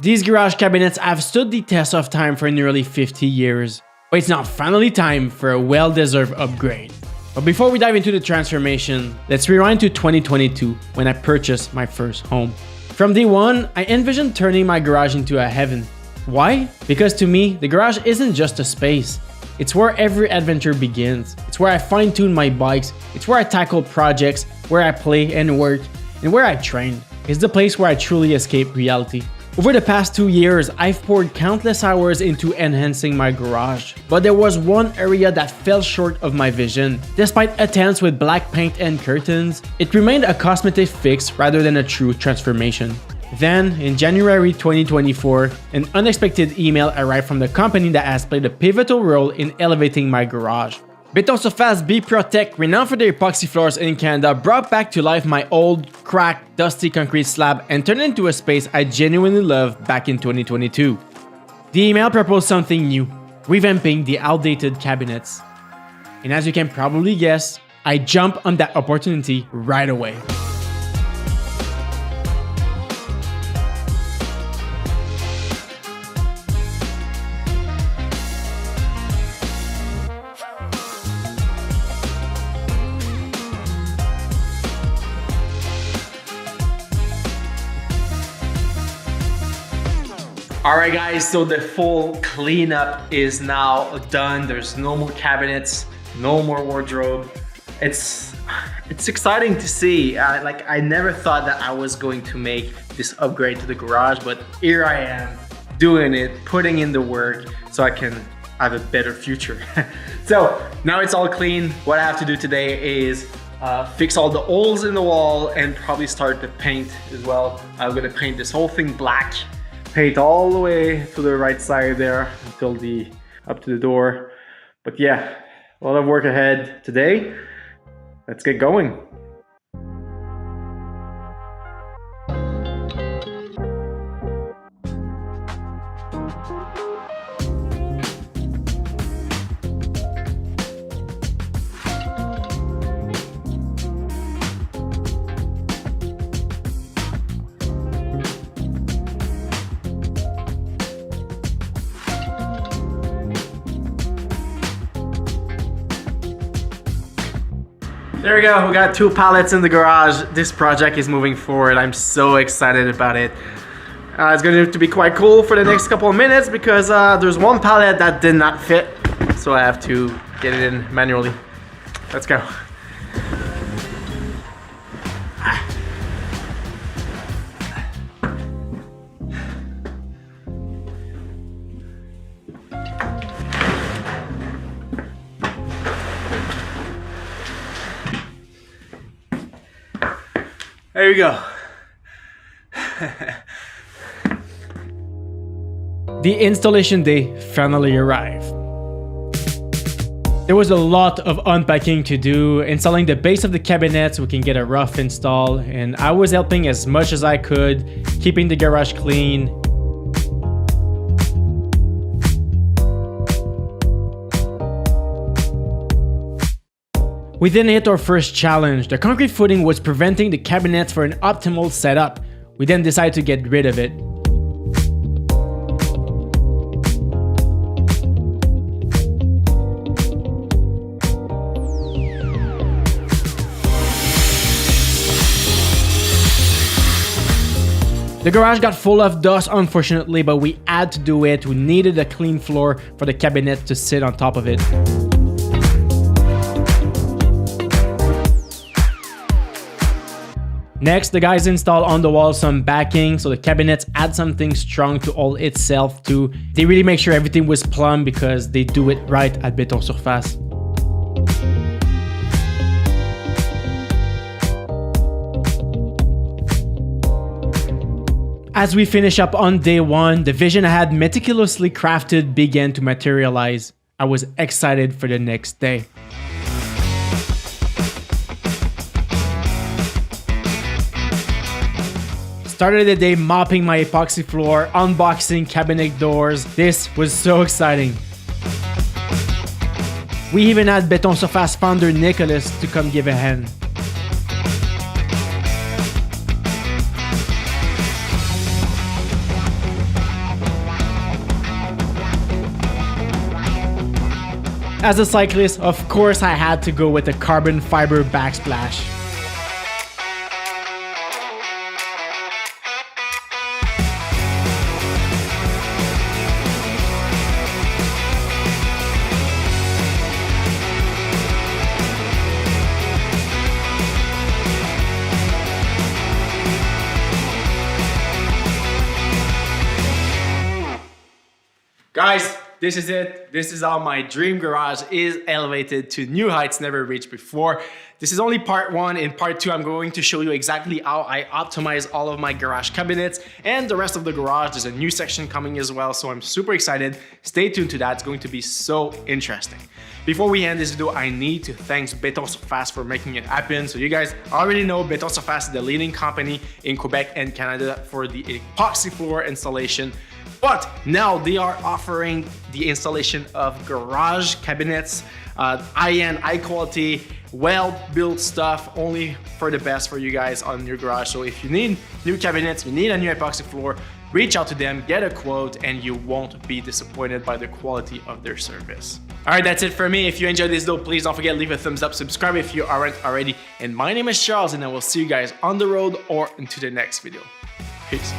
These garage cabinets have stood the test of time for nearly 50 years, but it's now finally time for a well-deserved upgrade. But before we dive into the transformation, let's rewind to 2022 when I purchased my first home. From day one, I envisioned turning my garage into a heaven. Why? Because to me, the garage isn't just a space. It's where every adventure begins. It's where I fine-tune my bikes. It's where I tackle projects, where I play and work, and where I train. It's the place where I truly escape reality. Over the past 2 years, I've poured countless hours into enhancing my garage, but there was one area that fell short of my vision. Despite attempts with black paint and curtains, it remained a cosmetic fix rather than a true transformation. Then, in January 2024, an unexpected email arrived from the company that has played a pivotal role in elevating my garage. Béton Surface B-Protek, renowned for their epoxy floors in Canada, brought back to life my old, cracked, dusty concrete slab and turned it into a space I genuinely loved back in 2022. The email proposed something new, revamping the outdated cabinets. And as you can probably guess, I jumped on that opportunity right away. Alright guys, so the full cleanup is now done. There's no more cabinets, no more wardrobe. It's exciting to see. I never thought that I was going to make this upgrade to the garage, but here I am doing it, putting in the work so I can have a better future. So now it's all clean. What I have to do today is fix all the holes in the wall and probably start the paint as well. I'm gonna paint this whole thing black. Paint all the way to the right side there until up to the door. But yeah, a lot of work ahead today. Let's get going. There we go, we got 2 pallets in the garage. This project is moving forward. I'm so excited about it. It's going to be quite cool for the next couple of minutes because there's 1 pallet that did not fit. So I have to get it in manually. Let's go. There you go. The installation day finally arrived. There was a lot of unpacking to do, installing the base of the cabinet so we can get a rough install, and I was helping as much as I could, keeping the garage clean. We then hit our first challenge. The concrete footing was preventing the cabinets for an optimal setup. We then decided to get rid of it. The garage got full of dust unfortunately, but we had to do it. We needed a clean floor for the cabinet to sit on top of it. Next, the guys installed on the wall some backing so the cabinets had something strong to hold itself too. They really make sure everything was plumb because they do it right at Béton Surface. As we finish up on day 1, the vision I had meticulously crafted began to materialize. I was excited for the next day. Started the day mopping my epoxy floor, unboxing cabinet doors. This was so exciting. We even had Béton Surface founder Nicholas to come give a hand. As a cyclist, of course I had to go with a carbon fiber backsplash. Guys, this is it. This is how my dream garage is elevated to new heights never reached before. This is only part one. In part two, I'm going to show you exactly how I optimize all of my garage cabinets and the rest of the garage. There's a new section coming as well, so I'm super excited. Stay tuned to that. It's going to be so interesting. Before we end this video, I need to thank Béton for making it happen. So you guys already know Béton is the leading company in Quebec and Canada for the epoxy floor installation. But now they are offering the installation of garage cabinets, high-end, high-quality, well-built stuff, only for the best for you guys on your garage. So if you need new cabinets, you need a new epoxy floor, reach out to them, get a quote, and you won't be disappointed by the quality of their service. All right, that's it for me. If you enjoyed this video, please don't forget to leave a thumbs up, subscribe if you aren't already. And my name is Charles, and I will see you guys on the road or into the next video. Peace.